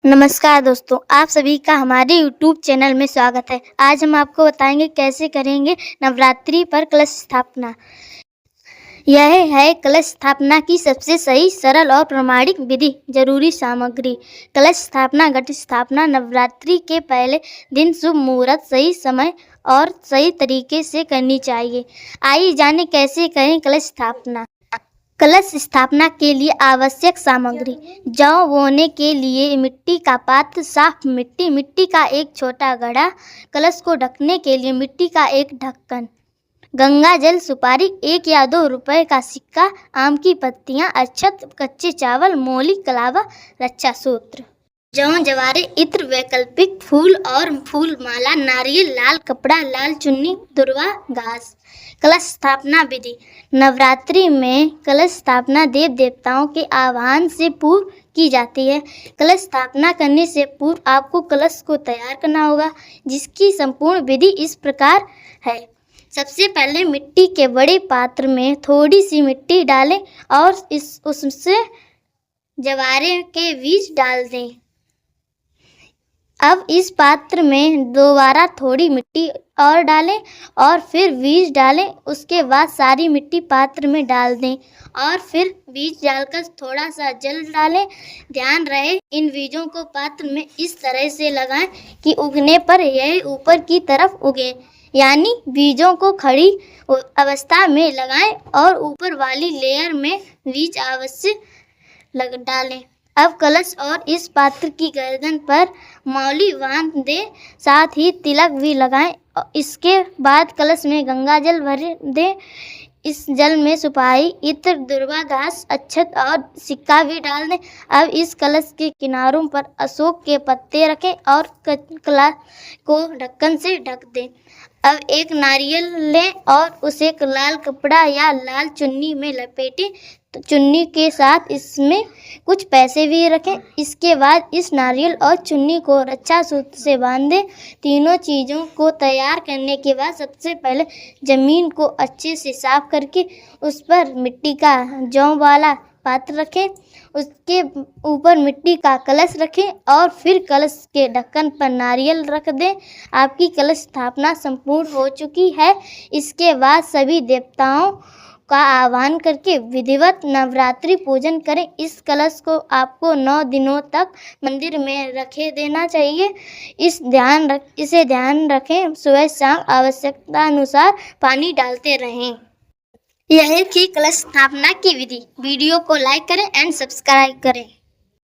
नमस्कार दोस्तों, आप सभी का हमारे YouTube चैनल में स्वागत है। आज हम आपको बताएंगे कैसे करेंगे नवरात्रि पर कलश स्थापना। यह है कलश स्थापना की सबसे सही, सरल और प्रामाणिक विधि। जरूरी सामग्री: कलश स्थापना, घट स्थापना नवरात्रि के पहले दिन शुभ मुहूर्त, सही समय और सही तरीके से करनी चाहिए। आइए जानें कैसे करें कलश स्थापना। कलश स्थापना के लिए आवश्यक सामग्री: जौ बोने के लिए मिट्टी का पात्र, साफ मिट्टी का एक छोटा घड़ा, कलश को ढकने के लिए मिट्टी का एक ढक्कन, गंगा जल, सुपारी, 1 या 2 रुपए का सिक्का, आम की पत्तियां, अक्षत, कच्चे चावल, मोली, कलावा, रक्षा सूत्र। जौ, जवारे, इत्र, वैकल्पिक फूल और फूल माला, नारियल, लाल कपड़ा, लाल चुन्नी, दुर्वा घास। कलश स्थापना विधि: नवरात्रि में कलश स्थापना देव देवताओं के आह्वान से पूर्व की जाती है। कलश स्थापना करने से पूर्व आपको कलश को तैयार करना होगा, जिसकी संपूर्ण विधि इस प्रकार है। सबसे पहले मिट्टी के बड़े पात्र में थोड़ी सी मिट्टी डालें और उससे जवारे के बीज डाल दें। अब इस पात्र में दोबारा थोड़ी मिट्टी और डालें और फिर बीज डालें। उसके बाद सारी मिट्टी पात्र में डाल दें और फिर बीज डालकर थोड़ा सा जल डालें। ध्यान रहे इन बीजों को पात्र में इस तरह से लगाएं कि उगने पर यह ऊपर की तरफ उगे, यानी बीजों को खड़ी अवस्था में लगाएं और ऊपर वाली लेयर में बीज अवश्य डालें। अब कलश और इस पात्र की गर्दन पर मौली बांध दें, साथ ही तिलक भी लगाएं। इसके बाद कलश में गंगा जल भर दें। इस जल में सुपारी, इत्र, दुर्वा घास, अक्षत और सिक्का भी डाल दें। अब इस कलश के किनारों पर अशोक के पत्ते रखें और कला को ढक्कन से ढक दें। अब एक नारियल लें और उसे लाल कपड़ा या लाल चुन्नी में लपेटें। तो चुन्नी के साथ इसमें कुछ पैसे भी रखें। इसके बाद इस नारियल और चुन्नी को रक्षा सूत्र से बांध दें। तीनों चीज़ों को तैयार करने के बाद सबसे पहले ज़मीन को अच्छे से साफ करके उस पर मिट्टी का जौ वाला पात्र रखें। उसके ऊपर मिट्टी का कलश रखें और फिर कलश के ढक्कन पर नारियल रख दें। आपकी कलश स्थापना संपूर्ण हो चुकी है। इसके बाद सभी देवताओं का आह्वान करके विधिवत नवरात्रि पूजन करें। इस कलश को आपको 9 दिनों तक मंदिर में रखे देना चाहिए। इसे ध्यान रखें, सुबह शाम आवश्यकता अनुसार पानी डालते रहें। यह थी कलश स्थापना की विधि। वीडियो को लाइक करें एंड सब्सक्राइब करें।